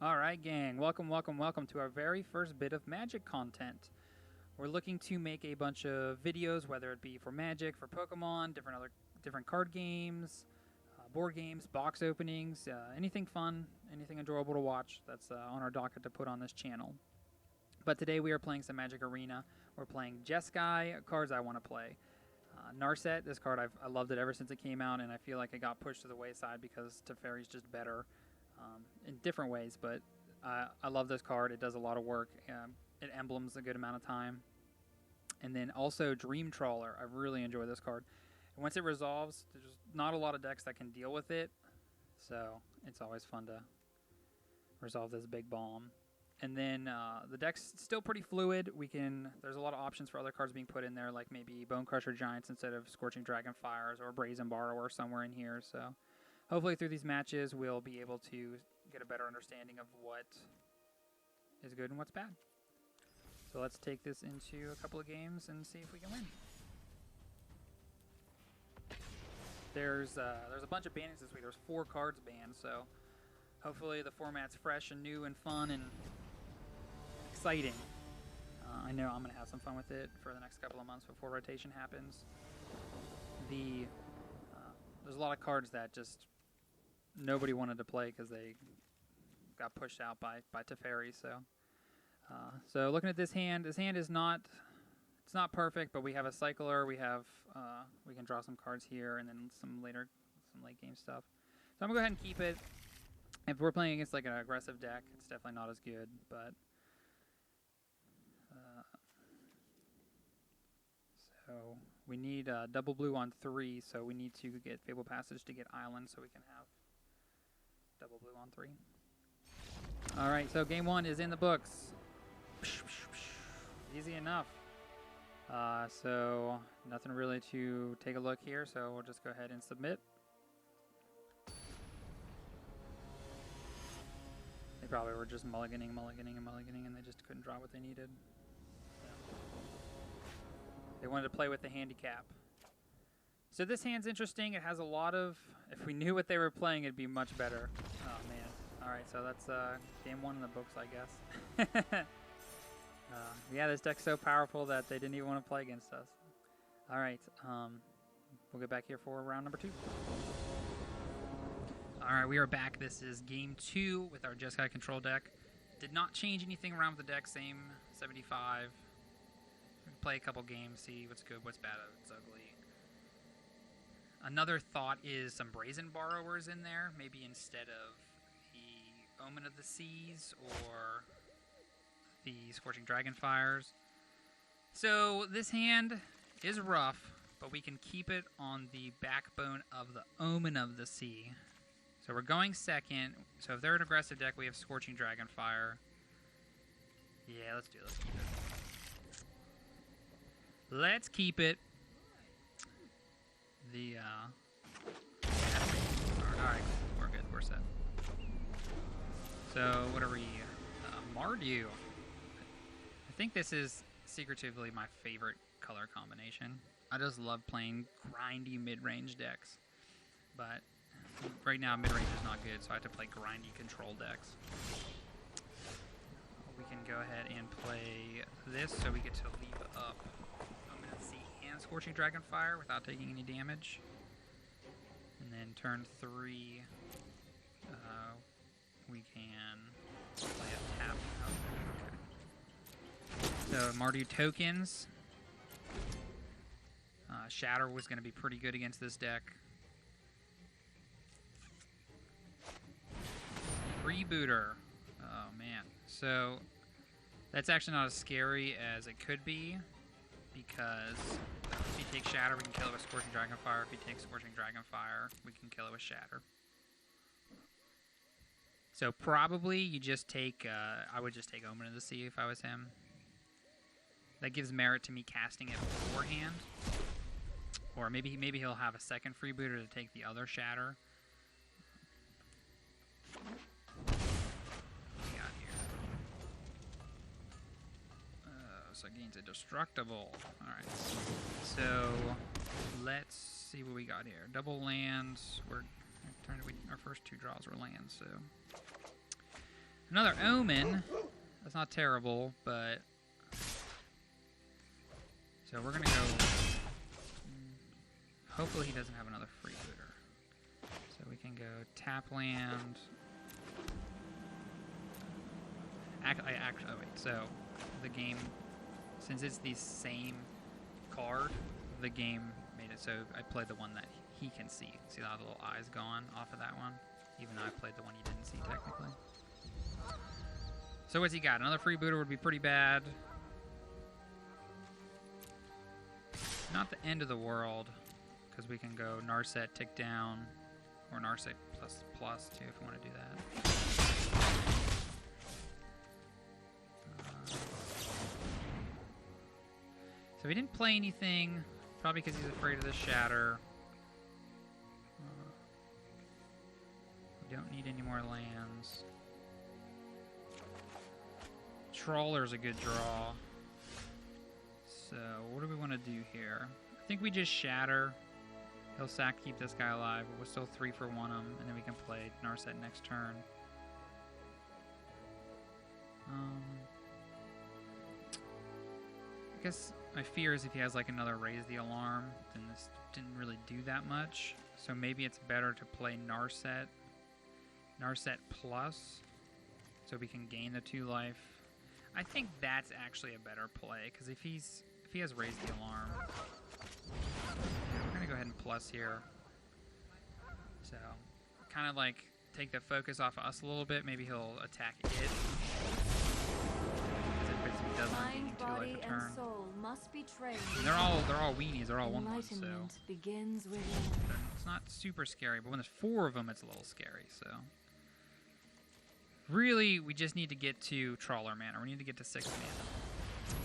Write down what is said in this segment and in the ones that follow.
Alright gang, welcome to our very first bit of Magic content. We're looking to make a bunch of videos, whether it be for Magic, for Pokemon, different card games, board games, box openings, anything fun, anything enjoyable to watch that's on our docket to put on this channel. But today we are playing some Magic Arena. We're playing Jeskai, cards I want to play. Narset, this card, I loved it ever since it came out, and I feel like it got pushed to the wayside because Teferi's just better. In different ways, but I love this card. It does a lot of work. It emblems a good amount of time. And then also Dream Trawler. I really enjoy this card. And once it resolves, there's not a lot of decks that can deal with it, so it's always fun to resolve this big bomb. And then the deck's still pretty fluid. There's a lot of options for other cards being put in there, like maybe Bone Crusher Giants instead of Scorching Dragonfires, or Brazen Borrower somewhere in here. So hopefully through these matches, we'll be able to get a better understanding of what is good and what's bad. So let's take this into a couple of games and see if we can win. There's a bunch of bannings this week. There's 4 cards banned, so hopefully the format's fresh and new and fun and exciting. I know I'm going to have some fun with it for the next couple of months before rotation happens. There's a lot of cards that just nobody wanted to play because they got pushed out by Teferi. So looking at this hand is not perfect, but we have a cycler. We can draw some cards here and then some late game stuff. So I'm gonna go ahead and keep it. If we're playing against like an aggressive deck, it's definitely not as good. But so we need double blue on 3, so we need to get Fabled Passage to get Island so we can have double blue on 3. Alright, so game 1 is in the books. Easy enough. So nothing really to take a look here, so we'll just go ahead and submit. They probably were just mulliganing, and they just couldn't draw what they needed. They wanted to play with the handicap. So this hand's interesting. It has a lot of... If we knew what they were playing, it'd be much better. Oh, man. Alright, so that's game 1 in the books, I guess. Yeah, this deck's so powerful that they didn't even want to play against us. Alright, we'll get back here for round number 2. Alright, we are back. This is game 2 with our Jeskai control deck. Did not change anything around with the deck. Same 75. Play a couple games, see what's good, what's bad, what's ugly. Another thought is some Brazen Borrowers in there, maybe instead of the Omen of the Seas or the Scorching Dragonfires. So this hand is rough, but we can keep it on the backbone of the Omen of the Sea. So we're going second. So if they're an aggressive deck, we have Scorching Dragonfire. Yeah, let's do it. Let's keep it. Alright, we're good. We're set. So, what are we? Mardu. I think this is secretively my favorite color combination. I just love playing grindy mid-range decks. But right now, mid-range is not good, so I have to play grindy control decks. We can go ahead and play this, so we get to leap up Omen of the Sea and Scorching Dragonfire without taking any damage. And then turn 3, we can play a tap. Okay. So Mardu tokens. Shatter was going to be pretty good against this deck. Freebooter. Oh man. So that's actually not as scary as it could be, because if he takes Shatter, we can kill it with Scorching Dragonfire. If he takes Scorching Dragonfire, we can kill it with Shatter. So probably you just take, I would just take Omen of the Sea if I was him. That gives merit to me casting it beforehand. Or maybe he'll have a second freebooter to take the other Shatter. What do we got here? So it gains indestructible. Alright. So let's see what we got here. Double lands. Our first 2 draws were lands, so Another Omen. That's not terrible, but... So we're going to go... Hopefully he doesn't have another freebooter. So we can go tap land. Actually, oh wait, so the game, since it's the same card, the game made it so I played the one that he can see. See how the little eye's gone off of that one? Even though I played the one he didn't see technically. So what's he got? Another freebooter would be pretty bad. Not the end of the world, because we can go Narset, tick down, or Narset plus too if we want to do that. So he didn't play anything, probably because he's afraid of the Shatter. We don't need any more lands. Trawler's a good draw. So what do we want to do here? I think we just Shatter. He'll sack, keep this guy alive. We'll still 3 for 1 him, and then we can play Narset next turn. I guess my fear is if he has like another Raise the Alarm, then this didn't really do that much. So maybe it's better to play Narset plus, so we can gain the 2 life. I think that's actually a better play, because if he has Raise the Alarm, we're gonna go ahead and plus here. So kind of like take the focus off of us a little bit. Maybe he'll attack it. He doesn't Mind, 2 life a turn. and soul must be trained. And they're all weenies. They're all 1/1. So begins with it's not super scary. But when there's 4 of them, it's a little scary. So really, we just need to get to Trawler mana. We need to get to 6 mana.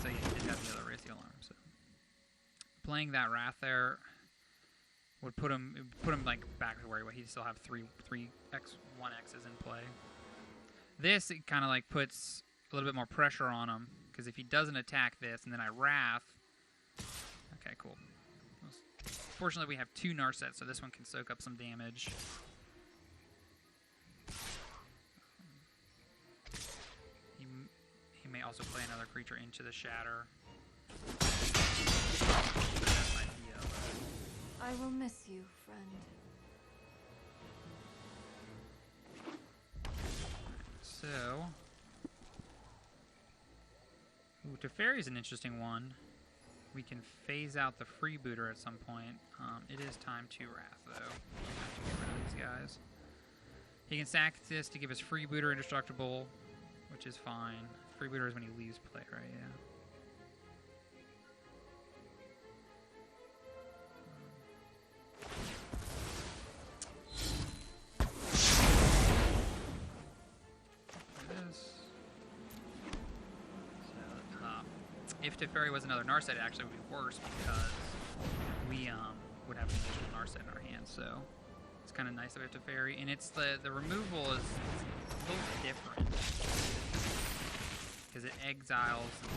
So yeah, he did have the other Raise the Alarm. So playing that Wrath there would put him like back to where he'd still have 1 X's in play. This it kind of like puts a little bit more pressure on him, because if he doesn't attack this and then I Wrath, okay, cool. Fortunately, we have 2 Narsets, so this one can soak up some damage. He may also play another creature into the Shatter. That's my idea. I will miss you, friend. So, Teferi's an interesting one. We can phase out the freebooter at some point. It is time to Wrath, though. We have to get rid of these guys. He can sack this to give his freebooter indestructible, which is fine. Freebooter is when he leaves play, right? Yeah. If Teferi was another Narset, it actually would be worse, because we would have an additional Narset in our hands. So it's kind of nice that we have Teferi, and it's the removal is a little different because it exiles and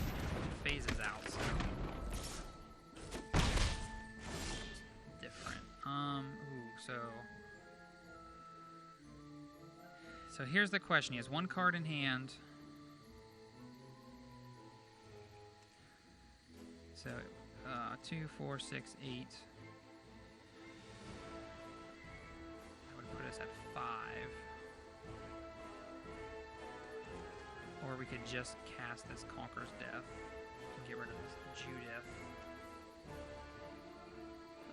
phases out. So different. So here's the question: he has 1 card in hand. So, 2, 4, 6, 8. That would put us at 5. Or we could just cast this Conqueror's Death and get rid of this Judith.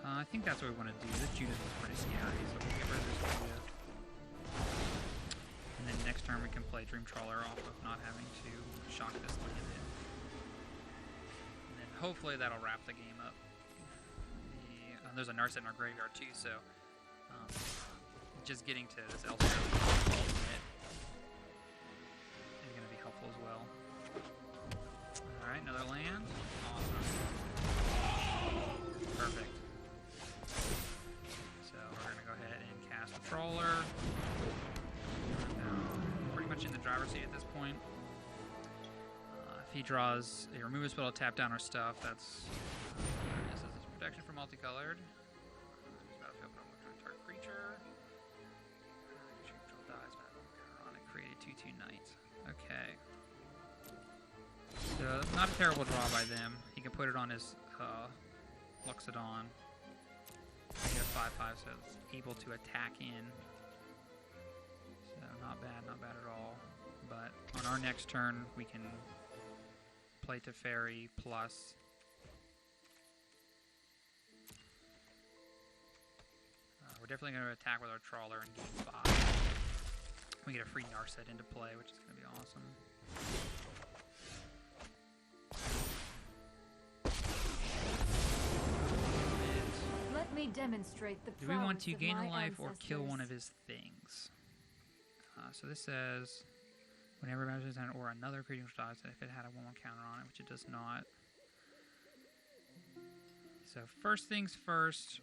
I think that's what we want to do. This Judith is pretty scary, so we'll get rid of this Judith. And then next turn we can play Dream Trawler off of not having to shock this land in. Hopefully that'll wrap the game up. There's a Narset in our graveyard too, so just getting to this Elspeth ultimate is going to be helpful as well. Alright, another land. Awesome. Perfect. So we're going to go ahead and cast a Trawler. Pretty much in the driver's seat at this point. If he draws a removal spell to tap down our stuff, that's this is protection for multicolored. Battlefield target creature. Control dies. On it, create a 2/2 knight. So, not a terrible draw by them. He can put it on his Luxodon. He has 5/5, so it's able to attack in. So, not bad at all. But on our next turn, we can play Teferi plus. We're definitely going to attack with our Trawler in game 5. We get a free Narset into play, which is going to be awesome. Let me demonstrate the Do we want prowess to of gain my a life or ancestors. kill one of his things? So this says, whenever matches an or another creature dies, if it had a 1/1 counter on it, which it does not. So first things first.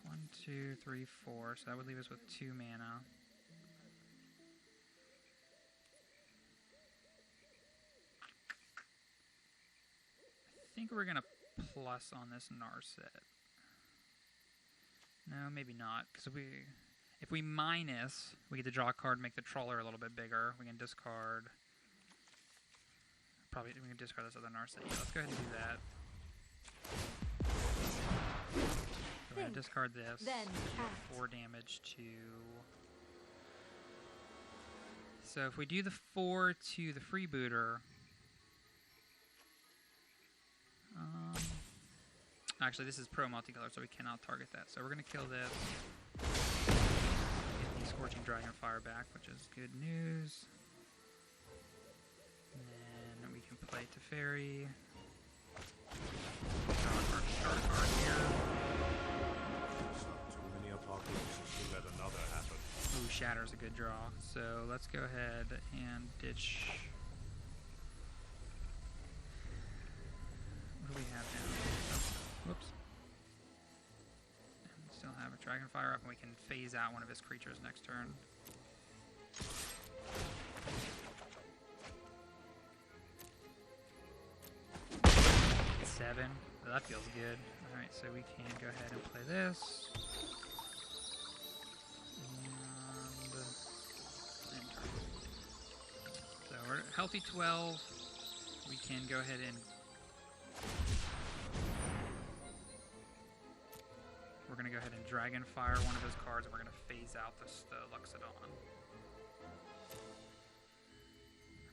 1, 2, 3, 4. So that would leave us with 2 mana. I think we're gonna plus on this Narset. No, maybe not, because if we minus, we get to draw a card, make the Trawler a little bit bigger. We can discard. Probably we can discard this other Narset. Yeah, let's go ahead and do that. So we're gonna discard this. Then act. 4 damage to. So if we do the 4 to the freebooter. Actually, this is pro multicolor, so we cannot target that. So we're going to kill this. Get the Scorching Dragonfire back, which is good news. And then we can play Teferi. Draw a card here. Too many apocalypses to let another happen. Ooh, Shatter's a good draw. So let's go ahead and ditch. What do we have now? Whoops. And we still have a Dragonfire up, and we can phase out one of his creatures next turn. Seven. Oh, that feels good. Alright, so we can go ahead and play this. And enter. So we're at healthy 12. We can go ahead and we're going to go ahead and Dragonfire one of his cards, and we're going to phase out the Luxodon.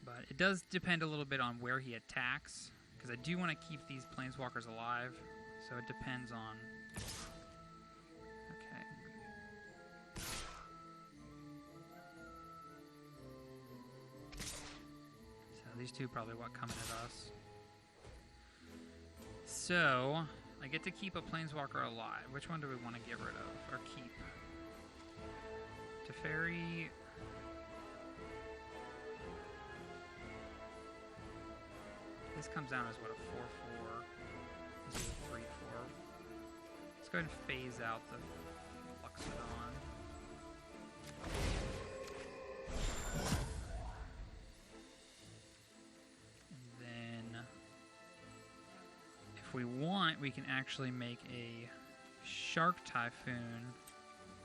But it does depend a little bit on where he attacks, because I do want to keep these Planeswalkers alive, so it depends on... Okay. So these two probably what coming at us. So... I get to keep a Planeswalker alive. Which one do we want to get rid of? Or keep? Teferi. This comes down as what, a 4/4. This is a 3/4. Let's go ahead and phase out the Luxodon. If we want, we can actually make a Shark Typhoon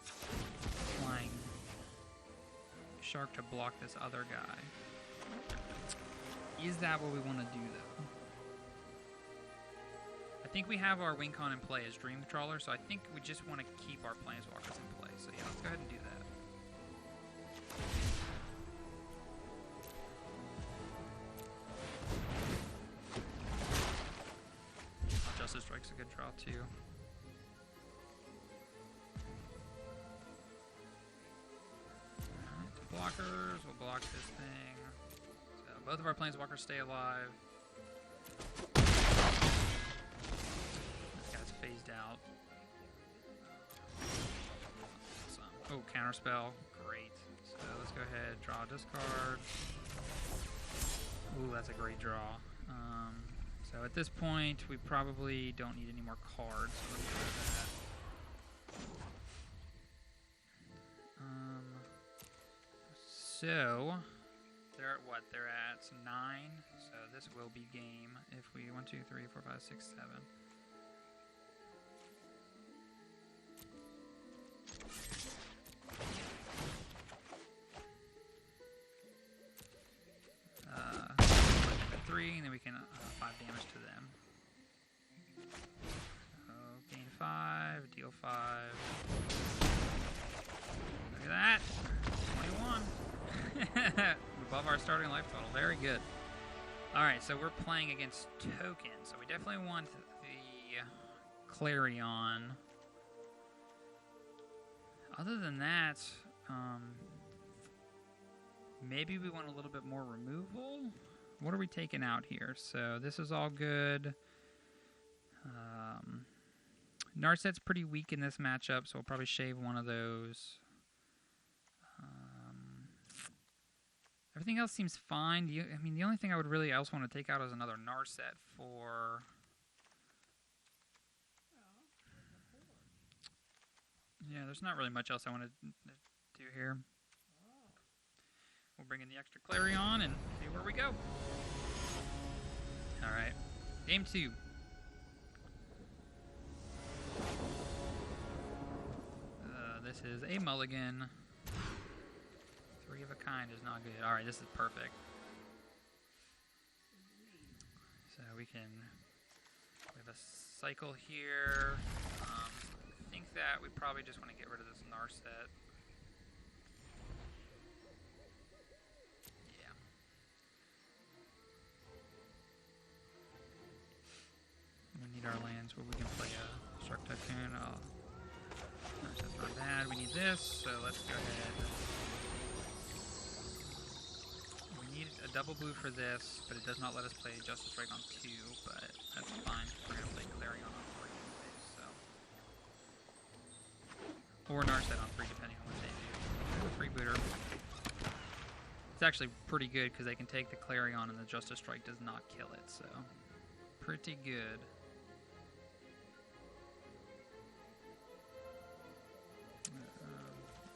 flying shark to block this other guy. Is that what we want to do, though? I think we have our win con in play as Dream Trawler, so I think we just want to keep our Planeswalkers in play. So yeah, let's go ahead and do that. Justice Strike's a good draw too. Alright, blockers, we'll block this thing. So both of our Planeswalkers stay alive. This guy's phased out. Awesome. Oh, counterspell. Great. So let's go ahead, draw a discard. Ooh, that's a great draw. So at this point, we probably don't need any more cards. So let's do that. So they're at what? They're at 9. So this will be game. If we 1, 2, 3, 4, 5, 6, 7. 3, and then we can 5 damage to them. So gain 5, deal 5. Look at that! 21! Above our starting life total. Very good. Alright, so we're playing against tokens, so we definitely want the Clarion. Other than that, maybe we want a little bit more removal. What are we taking out here? So this is all good. Narset's pretty weak in this matchup, so we'll probably shave one of those. Everything else seems fine. I mean, the only thing I would really else want to take out is another Narset for... Yeah, there's not really much else I want to do here. We'll bring in the extra Clarion and see where we go. Alright. Game 2. This is a mulligan. 3 of a kind is not good. Alright, this is perfect. So we have a cycle here. I think that we probably just want to get rid of this Narset. Yeah. We need our lands where we can play a Shark Typhoon. Narset's not bad. We need this, so let's go ahead. We need a double blue for this, but it does not let us play Justice Strike on 2, but that's fine. We're going to play Clarion on 3 anyways, so. Or Narset on 3, depending on what they do. Freebooter. It's actually pretty good because they can take the Clarion and the Justice Strike does not kill it, so pretty good.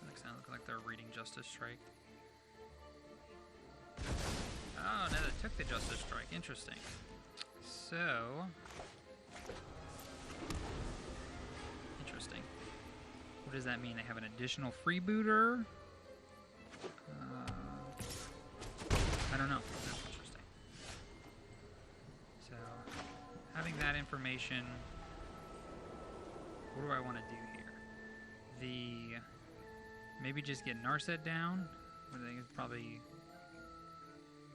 Next time, looks like they're reading Justice Strike. Oh, no, they took the Justice Strike. Interesting. So... Interesting. What does that mean? They have an additional freebooter? I don't know. That's interesting. So, having that information, what do I want to do here? Maybe just get Narset down. I think it's probably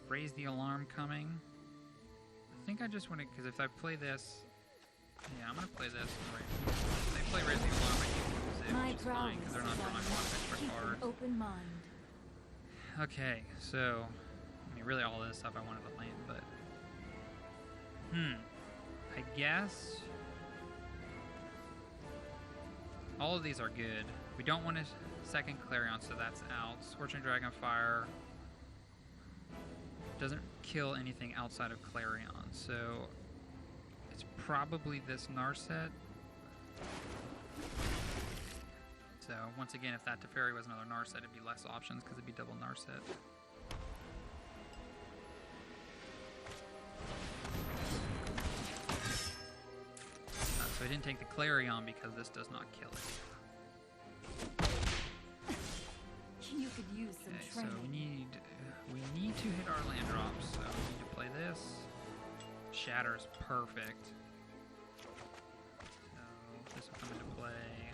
raise the alarm coming. I think I just want to, because if I play this, yeah, I'm going to play this. If they play raise the alarm, I can lose it, which is fine, because they're not drawing a lot of extra cards. Open mind. Okay, so, I mean, really all of this stuff I wanted to land, but... I guess... all of these are good. We don't want a second Clarion, so that's out. Scorching Dragonfire doesn't kill anything outside of Clarion, so it's probably this Narset. So once again, if that Teferi was another Narset, it'd be less options because it'd be double Narset. So I didn't take the Clarion because this does not kill it. You could use some training. So we need to hit our land drops. So we need to play this. Shatter's perfect. So this will come into play.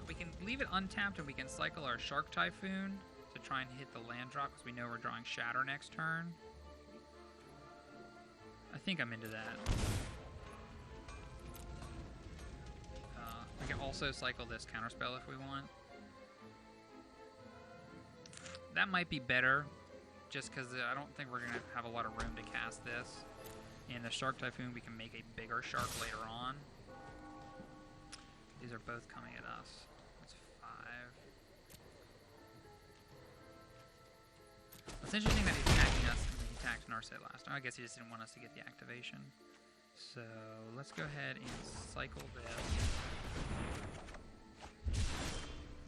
We can leave it untapped and we can cycle our Shark Typhoon to try and hit the land drop because we know we're drawing Shatter next turn. I think I'm into that. We can also cycle this counterspell if we want. That might be better, just because I don't think we're going to have a lot of room to cast this. And the Shark Typhoon, we can make a bigger shark later on. These are both coming at us. That's 5. It's interesting that he's attacking us and he attacked Narset last time. I guess he just didn't want us to get the activation. So let's go ahead and cycle this.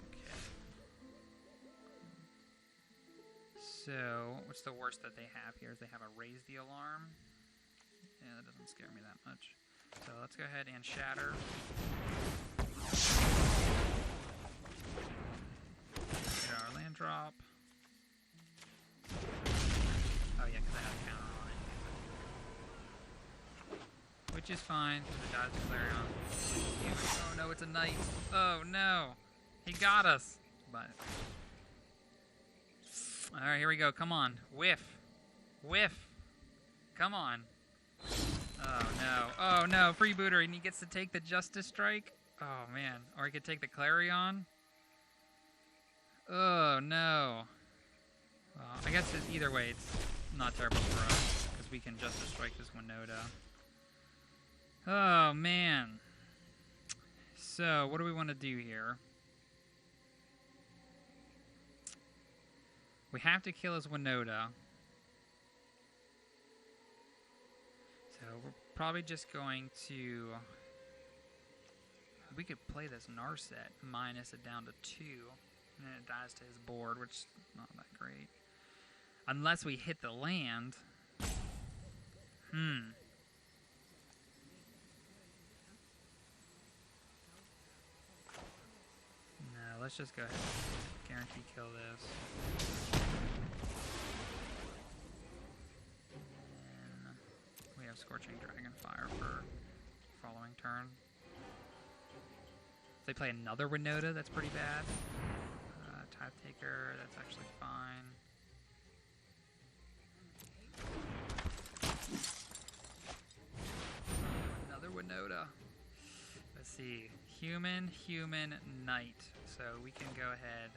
Okay. So what's the worst that they have here is they have a raise the alarm. Yeah, that doesn't scare me that much. So let's go ahead and shatter. Get our land drop. Oh yeah, because I have a counter on which is fine. It dies to Clarion. Oh no, it's a knight. Oh no, he got us. But all right, here we go. Come on, whiff, whiff. Come on. Oh no, oh no, freebooter, and he gets to take the Justice Strike. Oh man, or he could take the Clarion. Oh no. Well, I guess either way, it's not terrible for us because we can Justice Strike this Winota. Oh man. So what do we want to do here? We have to kill his Winota. So we're probably just going to... We could play this Narset, minus it down to 2, and then it dies to his board, which is not that great. Unless we hit the land. No, let's just go ahead and guarantee kill this. And we have Scorching Dragonfire for following turn. If they play another Winota, that's pretty bad. Tithe Taker, that's actually fine. Another Winota. Let's see. Human, knight. So we can go ahead.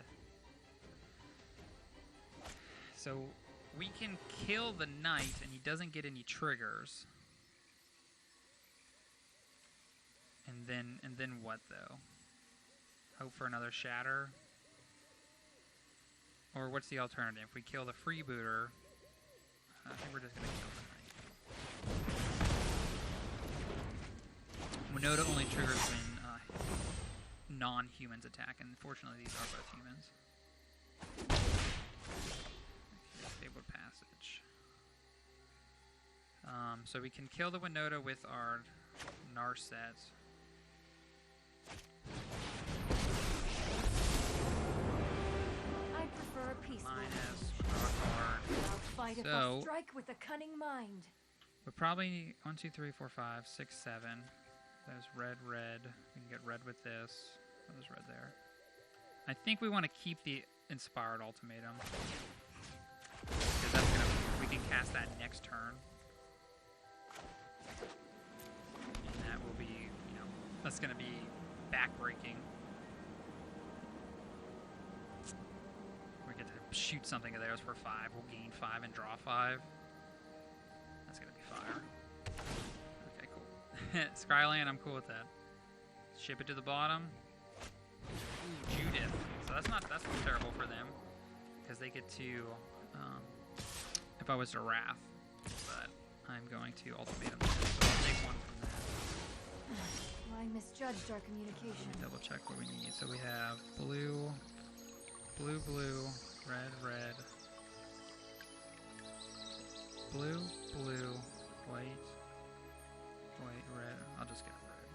So we can kill the knight and he doesn't get any triggers. And then what though? Hope for another shatter? Or what's the alternative? If we kill the freebooter, I think we're just gonna kill the knight. Winota only triggers when non-humans attack, and fortunately these are both humans. Okay, Fabled Passage. So we can kill the Winota with our Narset. I prefer a peaceful Minus, draw a card. I'll fight if I strike with a cunning mind. But probably 1, 2, 3, 4, 5, 6, 7. There's red. We can get red with this. Oh, there's red there. I think we want to keep the Inspired Ultimatum. Because that's gonna, we can cast that next turn. And that will be, that's gonna be backbreaking. We get to shoot something of theirs for 5. We'll gain 5 and draw 5. That's gonna be fire. Okay, cool. Skyland, I'm cool with that. Ship it to the bottom. Ooh, Judith. So that's not terrible for them, because they get to. If I was to Wrath, but I'm going to Ultimatum, so I'll take 1 from that. I misjudged our communication. Let me double check what we need. So we have blue, red, blue, white, red. I'll just get red.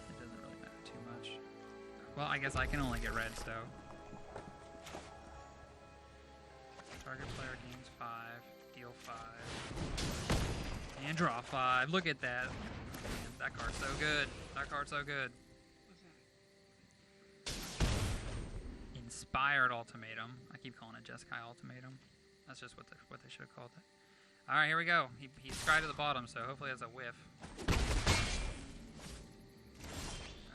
It doesn't really matter too much. Well, I guess I can only get red, so. Target player gains 5, deal 5, and draw 5. Look at that. Man, that card's so good. That card's so good. Inspired Ultimatum. I keep calling it Jeskai Ultimatum. That's just what they should have called it. All right, here we go. He skied to the bottom, so hopefully that's a whiff.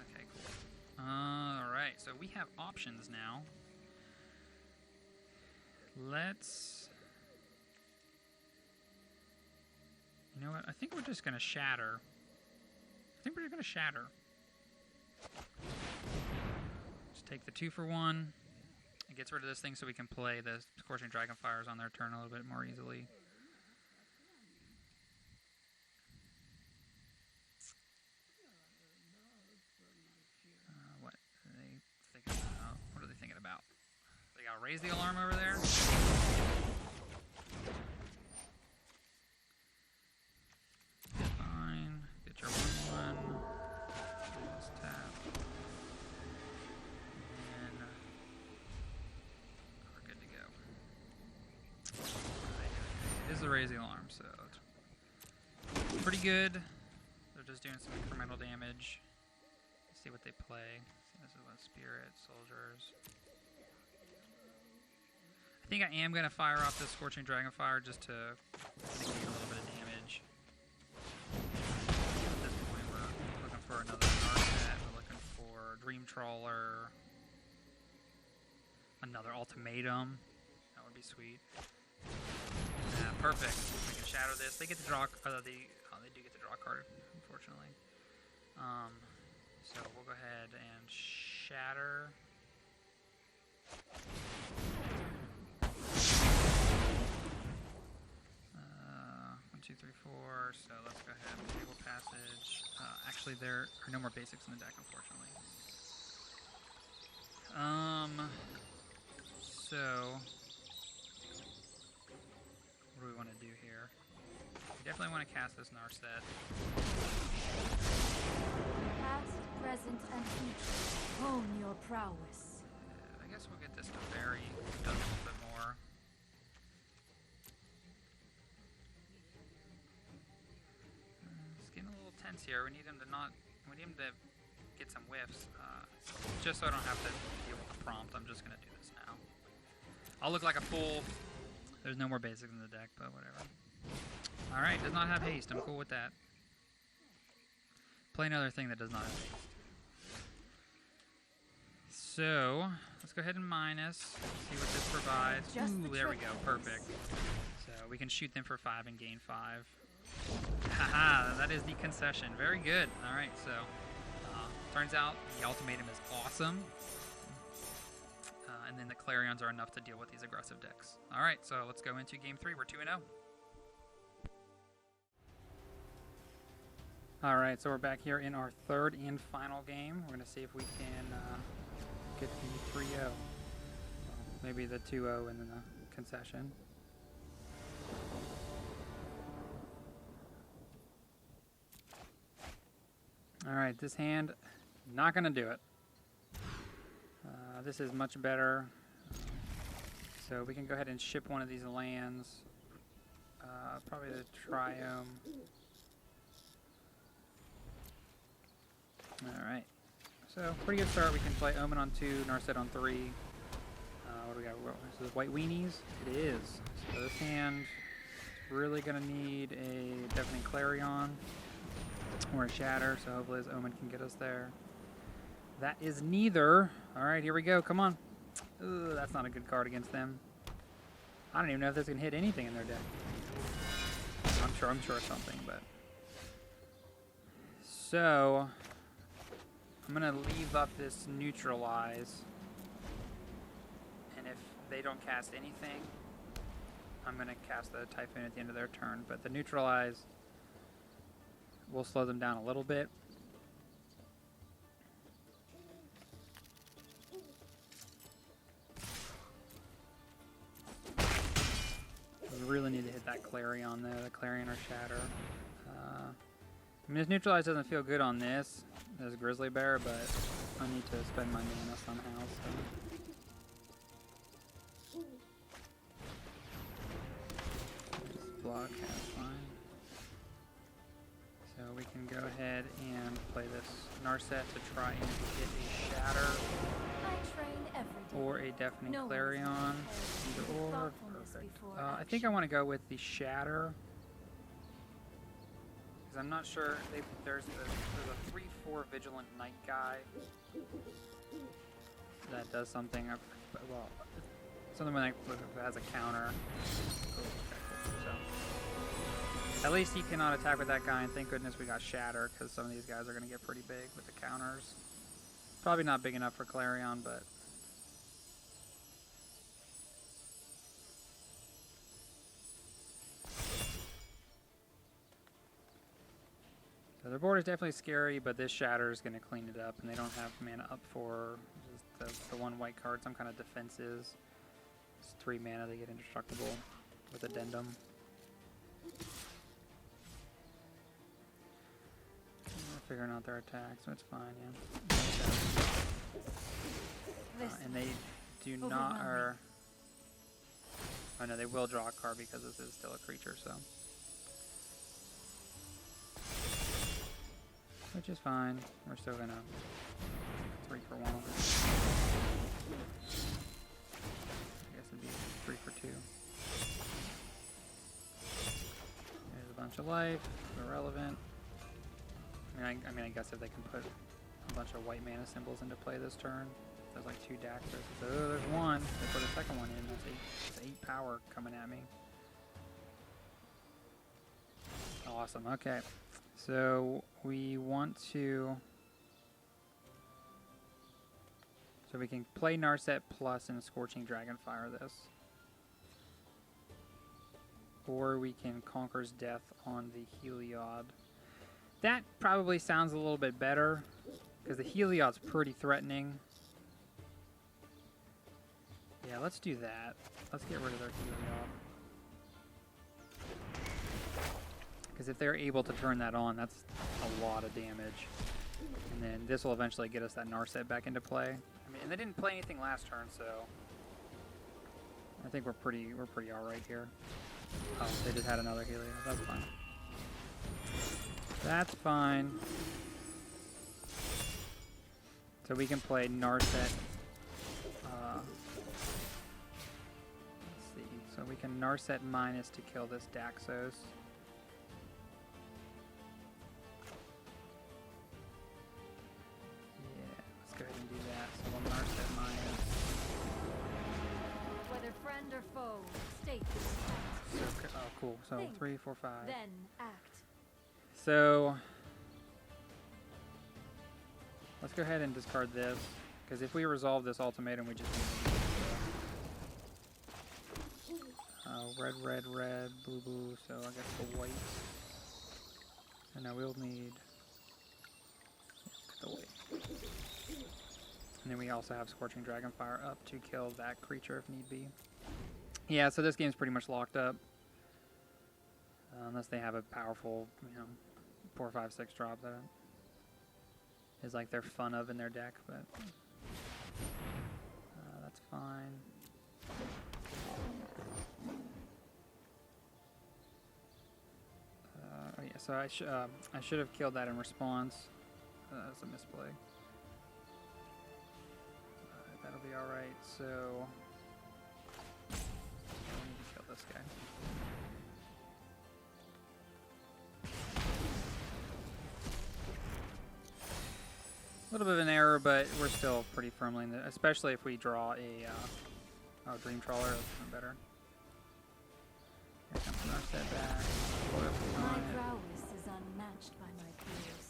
Okay, cool. All right, so we have options now. Let's... You know what? I think we're just going to shatter. Just take the 2 for 1. It gets rid of this thing so we can play the Scorching Dragonfires on their turn a little bit more easily. What are they thinking about? What are they thinking about? They got to raise the alarm over there? Fine. Get your 1/1. Let's tap. And we're good to go. It is the raising alarm, so pretty good. They're just doing some incremental damage. Let's see what they play. This is what Spirit, Soldiers. I think I am going to fire off this Scorching Dragonfire just to negate a little bit of damage. At this point, we're looking for another Narset. We're looking for Dream Trawler. Another Ultimatum. That would be sweet. Yeah, perfect. We can shatter this. They get to draw. They do get to draw a card, unfortunately. So we'll go ahead and shatter. 1, 2, 3, 4. So let's go ahead and Fabled Passage. Actually, there are no more basics in the deck, unfortunately. So what do we want to do here? We definitely want to cast this Narset. Past, present, and future. Hone your prowess. I guess we'll get this to vary. Does a little bit more. It's getting a little tense here. We need him to not. We need him to get some whiffs. Just so I don't have to deal with the prompt. I'm just gonna do this now. I'll look like a fool. There's no more basics in the deck, but whatever. Alright, does not have haste. I'm cool with that. Play another thing that does not have haste. So, let's go ahead and minus. See what this provides. Ooh, there we go. Perfect. So, we can shoot them for 5 and gain 5. Haha, that is the concession. Very good. Alright, so, turns out the Ultimatum is awesome. And then the Clarions are enough to deal with these aggressive decks. Alright, so let's go into game 3. We're 2-0. Alright, so we're back here in our third and final game. We're going to see if we can get the 3-0. Well, maybe the 2-0 and then the concession. Alright, this hand, not going to do it. This is much better. So we can go ahead and ship one of these lands. Probably the Triome. Alright. So, pretty good start. We can play Omen on 2, Narset on 3. What do we got? This is White Weenies? It is. So this hand is really going to need a Deafening Clarion or a Shatter, so hopefully this Omen can get us there. That is neither. Alright, here we go. Come on. Ooh, that's not a good card against them. I don't even know if this can hit anything in their deck. I'm sure something, but... So... I'm going to leave up this Neutralize. And if they don't cast anything, I'm going to cast the Typhoon at the end of their turn. But the Neutralize will slow them down a little bit. We really need to hit that Clarion though, the Clarion or Shatter. I mean, this Neutralize doesn't feel good on this as Grizzly Bear, but I need to spend my mana somehow. So. Just block, that's fine. So we can go ahead and play this Narset to try and get a Shatter. Or a Deafening Clarion. Either or. Perfect. I think I want to go with the Shatter. Because I'm not sure. There's a 3/4 Vigilant Knight guy that does something. Well, something when it has a counter. So, at least he cannot attack with that guy, and thank goodness we got Shatter, because some of these guys are going to get pretty big with the counters. Probably not big enough for Clarion, but... So their board is definitely scary, but this Shatter is going to clean it up, and they don't have mana up for just the one white card. Some kind of defenses. It's 3 mana, they get indestructible with Addendum. We're figuring out their attack, so it's fine, yeah. And they do not, oh no, they will draw a card because this is still a creature, so. which is fine. We're still gonna 3 for 1. I guess it'd be 3 for 2. There's a bunch of life, irrelevant. I mean, I guess if they can put a bunch of white mana symbols into play this turn, there's like 2 Daxers. Oh, there's one. They put a second one in. That's 8 power coming at me. Awesome. Okay, so we want to. So we can play Narset plus and Scorching Dragonfire this. Or we can Conquer's Death on the Heliod. That probably sounds a little bit better, because the Heliod's pretty threatening. Yeah, let's do that. Let's get rid of their Heliod. Because if they're able to turn that on, that's a lot of damage. And then this will eventually get us that Narset back into play. I mean, and they didn't play anything last turn, so I think we're pretty alright here. Oh, they just had another Heliod. That's fine. That's fine. So we can play Narset. Let's see. So we can Narset minus to kill this Daxos. Yeah, let's go ahead and do that. So we'll Narset minus. Whether friend or foe, state your intent. So, oh, cool. So Think, 3, 4, 5. Then act. So let's go ahead and discard this, because if we resolve this ultimatum, we just need red, red, red, blue, blue. So I guess the white. And now we'll need the white. And then we also have Scorching Dragonfire up to kill that creature if need be. Yeah, so this game's pretty much locked up. Unless they have a powerful, 4, 5, 6 drop that is like they're fun of in their deck, but that's fine. Oh yeah, so I should have killed that in response. That's a misplay. That'll be all right. So I need to kill this guy. A little bit of an error, but we're still pretty firmly in the, especially if we draw a Dream Trawler, that's even better. Here comes Narset back. My prowess is unmatched by my peers.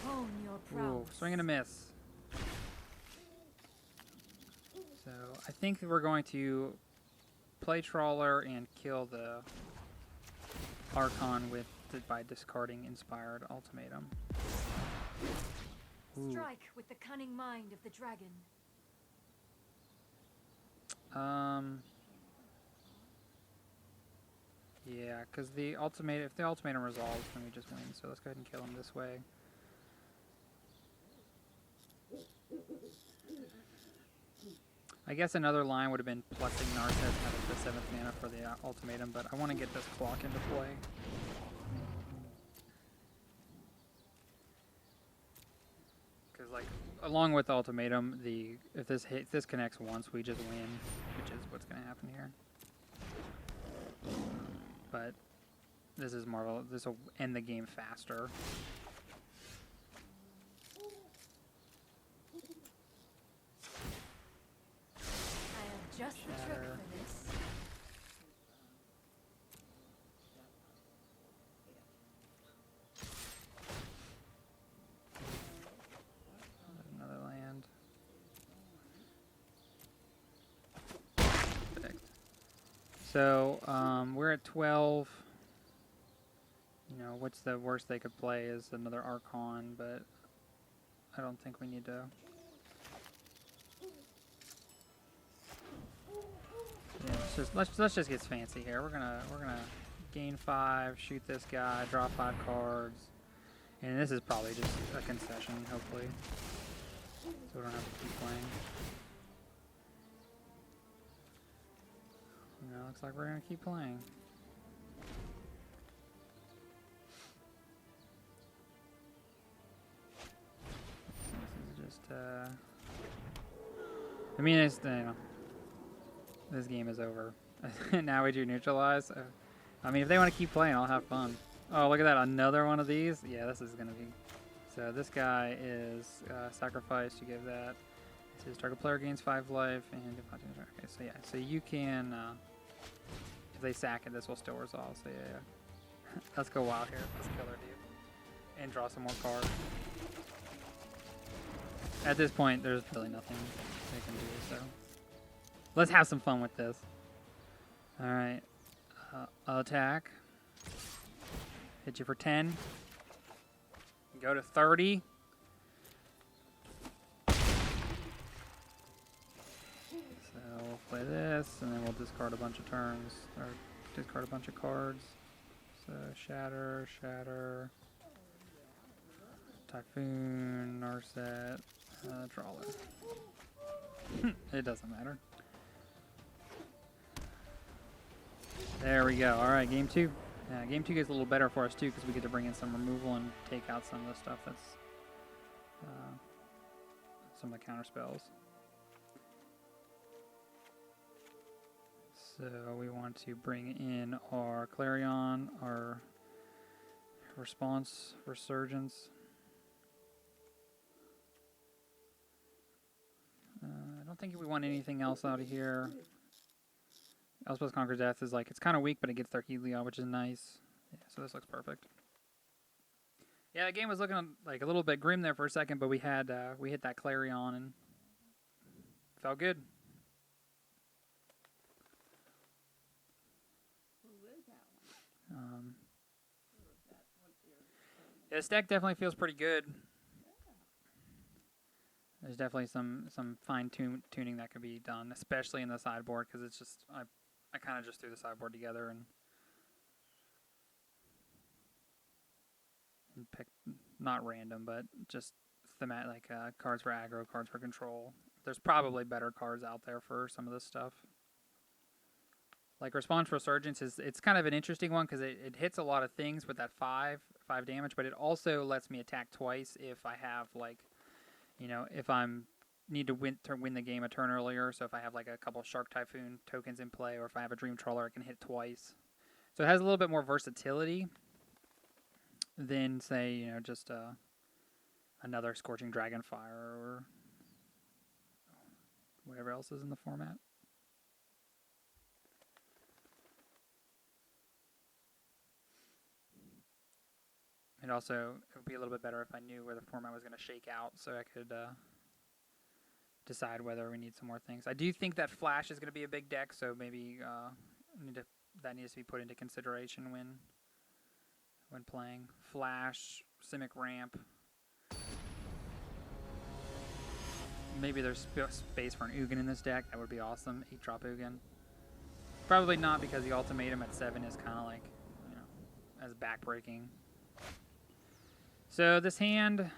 Hone your prowess. Ooh, swing and a miss. So I think we're going to play Trawler and kill the Archon by discarding Inspired Ultimatum. Ooh. Strike with the cunning mind of the dragon. Yeah, because if the ultimatum resolves, then we just win. So let's go ahead and kill him this way. I guess another line would have been plucking Narset out of the 7th mana for the ultimatum, but I want to get this clock into play. Because, like, along with the ultimatum, if this connects once, we just win, which is what's going to happen here. But this is Marvel. This will end the game faster. I have just the trick for this. Another land. Perfect. So we're at 12. What's the worst they could play is another Archon, but I don't think we need to. Yeah, let's just get fancy here. We're gonna gain 5, shoot this guy, draw 5 cards, and this is probably just a concession, hopefully, so we don't have to keep playing. Looks like we're gonna keep playing. I mean, it's, you know, this game is over. Now we do Neutralize. I mean, if they want to keep playing, I'll have fun. Oh, look at that. Another one of these? Yeah, this is going to be... So this guy is sacrificed. You give that. It says target player gains 5 life. And okay, so yeah. So you can... if they sack it, this will still resolve. So yeah. Let's go wild here. Let's kill our dude. And draw some more cards. At this point, there's really nothing they can do, so... Let's have some fun with this. Alright. Attack. Hit you for 10. Go to 30. So we'll play this, and then we'll discard a bunch of turns, or discard a bunch of cards. So Shatter, Shatter, Typhoon, Narset, Trawler. It doesn't matter. There we go. All right, game 2. Yeah, game 2 gets a little better for us too because we get to bring in some removal and take out some of the stuff that's some of the counter spells. So we want to bring in our Clarion, our Response, Resurgence. I don't think we want anything else out of here. Elspeth Conquers Death is like, it's kind of weak, but it gets their Heliod, which is nice. Yeah, so this looks perfect. Yeah, the game was looking like a little bit grim there for a second, but we had we hit that Clarion and felt good. Yeah, this deck definitely feels pretty good. There's definitely some fine tuning that could be done, especially in the sideboard, because it's just I kind of just threw the sideboard together and picked not random, but just thematic, like cards for aggro, cards for control. There's probably better cards out there for some of this stuff. Like Response Resurgence it's kind of an interesting one because it hits a lot of things with that 5 damage, but it also lets me attack twice if I have like, you know, if I'm need to win the game a turn earlier. So if I have like a couple Shark Typhoon tokens in play, or if I have a Dream Trawler, I can hit twice. So it has a little bit more versatility than, say, you know, just another Scorching Dragonfire or whatever else is in the format. It would be a little bit better if I knew where the format was going to shake out, so I could decide whether we need some more things. I do think that Flash is going to be a big deck, so maybe that needs to be put into consideration when playing. Flash, Simic Ramp. Maybe there's space for an Ugin in this deck. That would be awesome. 8-drop Ugin. Probably not, because the Ultimatum at 7 is kind of like, you know, as backbreaking. So this hand,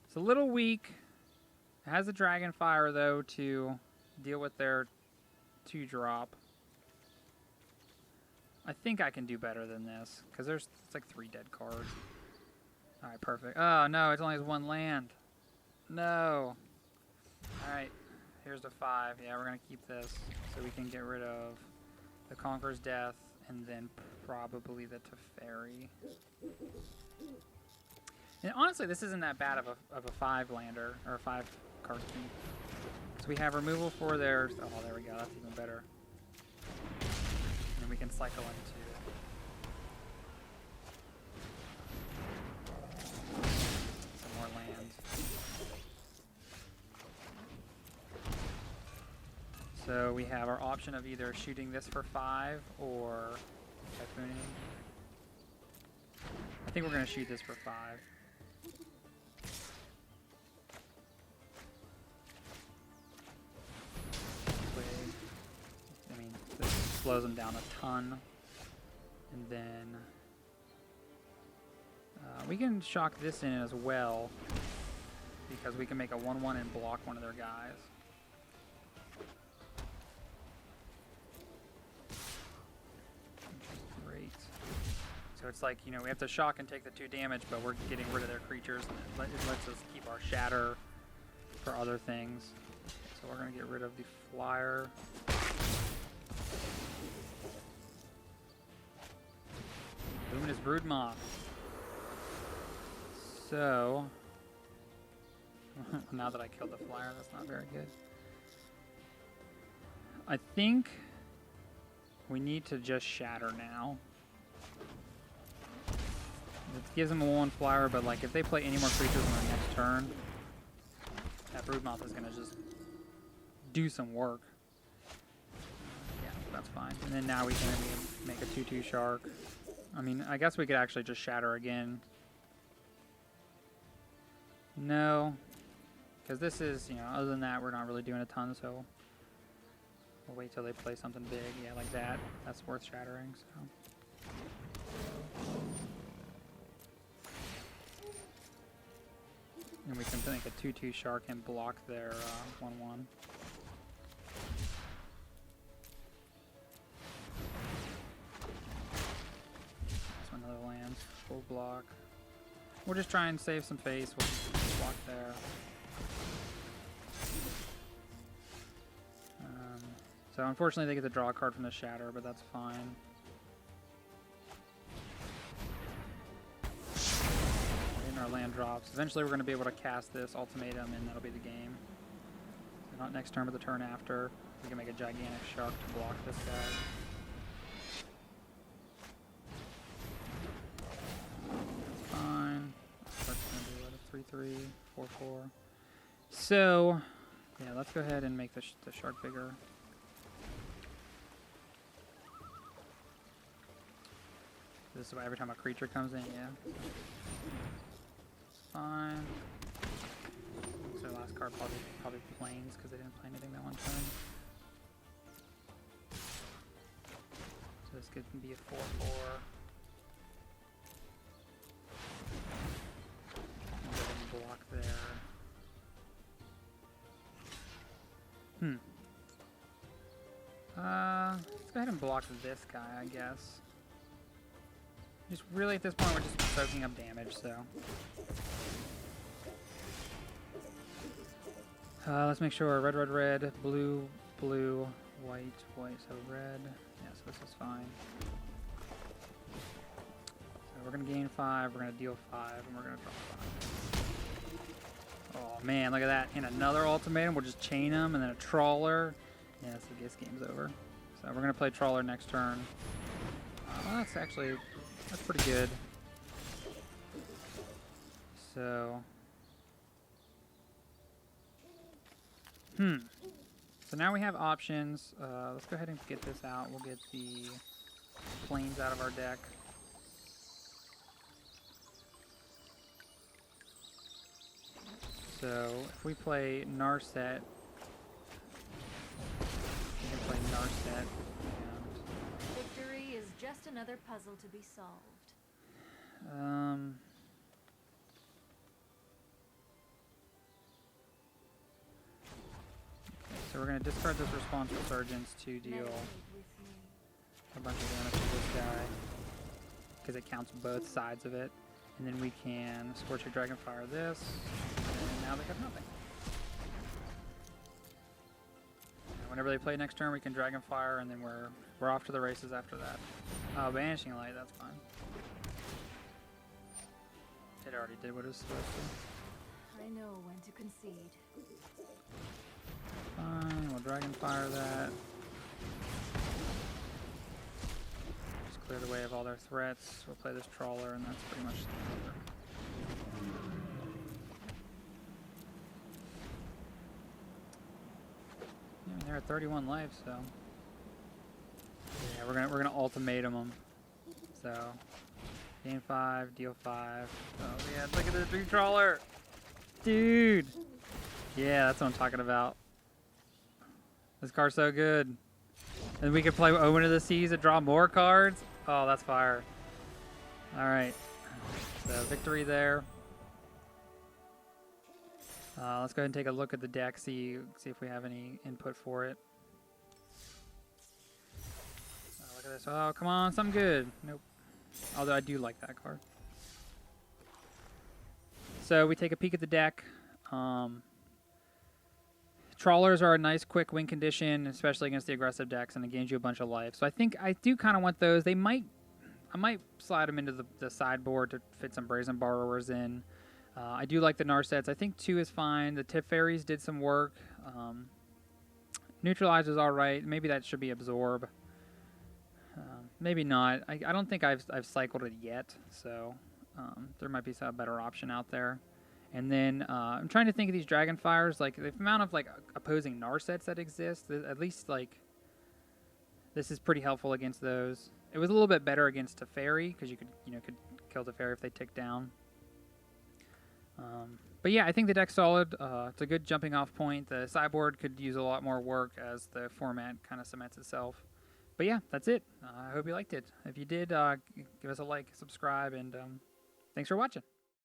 it's a little weak. It has a Dragonfire, though, to deal with their 2-drop. I think I can do better than this, because it's like 3 dead cards. Alright, perfect. Oh, no, it only has 1 land. No. Alright, here's the 5. Yeah, we're going to keep this, so we can get rid of the Conqueror's Death, and then probably the Teferi. And honestly, this isn't that bad of a 5-lander, or a 5-card keep. So we have removal for their... Oh, there we go. That's even better. And we can cycle into... some more lands. So we have our option of either shooting this for 5 or typhooning. I think we're going to shoot this for 5. I mean, this slows them down a ton. And then we can shock this in as well, because we can make a 1/1 and block one of their guys. Great. So it's like, you know, we have to shock and take the 2 damage, but we're getting rid of their creatures, and it lets us keep our Shatter for other things. So we're going to get rid of the flyer. Luminous Broodmoth. So, now that I killed the flyer, that's not very good. I think we need to just shatter now. It gives them a 1 flyer, but like if they play any more creatures on their next turn, that Broodmoth is going to just do some work. Yeah, that's fine. And then now we can make a 2/2 shark. I mean, I guess we could actually just shatter again. No, because this is, you know, other than that, we're not really doing a ton, so we'll wait till they play something big. Yeah, like that. That's worth shattering, so. And we can make a 2/2 shark and block their 1/1. That's another land. Full block. We'll just try and save some face. We'll just block there. So unfortunately they get to draw a card from the shatter, but that's fine. In our land drops. Eventually we're going to be able to cast this ultimatum and that'll be the game. So not next turn but the turn after. We can make a gigantic shark to block this guy. That's fine. Shark's going to do what, a 3/3, 4/4. So, yeah, let's go ahead and make the shark bigger. This is why every time a creature comes in, yeah. Fine. So last card probably planes because they didn't play anything that one turn. So this could be a 4/4. And go ahead and block there. Let's go ahead and block this guy, I guess. Just really at this point we're just soaking up damage, so. Let's make sure red, red, red, blue, blue, white, white, so red. Yeah, so this is fine. So we're gonna gain 5, we're gonna deal 5, and we're gonna draw 5. Oh man, look at that. And another ultimatum, we'll just chain them, and then a trawler. Yeah, so this game's over. So we're gonna play trawler next turn. Well, that's actually, that's pretty good. So, so now we have options. Let's go ahead and get this out. We'll get the planes out of our deck. So if we play Narset, we can play Narset. Victory is just another puzzle to be solved. Okay, so we're going to discard this Response Resurgence to deal a bunch of damage to this guy, because it counts both sides of it. And then we can Scorching Dragonfire this, and now they got nothing. And whenever they play next turn, we can Dragonfire, and then we're off to the races after that. Oh, Banishing Light, that's fine. It already did what it was supposed to. I know when to concede. Fine, we'll Dragonfire that. Just clear the way of all their threats. We'll play this Trawler, and that's pretty much over. Yeah, I mean, they're at 31 life, so yeah, we're gonna ultimatum them. So gain 5, deal 5. Oh yeah, look at the Dream Trawler, dude. Yeah, that's what I'm talking about. This card's so good. And we could play Omen of the Seas and draw more cards. Oh, that's fire. All right, so victory there. Let's go ahead and take a look at the deck, see if we have any input for it. Look at this. Oh, come on, something good. Nope. Although I do like that card. So we take a peek at the deck. Trawlers are a nice quick win condition, especially against the aggressive decks, and it gains you a bunch of life. So I think I do kind of want those. I might slide them into the sideboard to fit some Brazen Borrowers in. I do like the Narsets. I think 2 is fine. The Teferis did some work. Neutralize is all right. Maybe that should be Absorb. Maybe not. I don't think I've cycled it yet, so there might be some better option out there. And then I'm trying to think of these Dragonfires, like the amount of like opposing Narsets that exist. At least like this is pretty helpful against those. It was a little bit better against Teferi because you could kill Teferi if they tick down. But yeah, I think the deck's solid. It's a good jumping off point. The sideboard could use a lot more work as the format kind of cements itself. But yeah, that's it. I hope you liked it. If you did, give us a like, subscribe, and thanks for watching.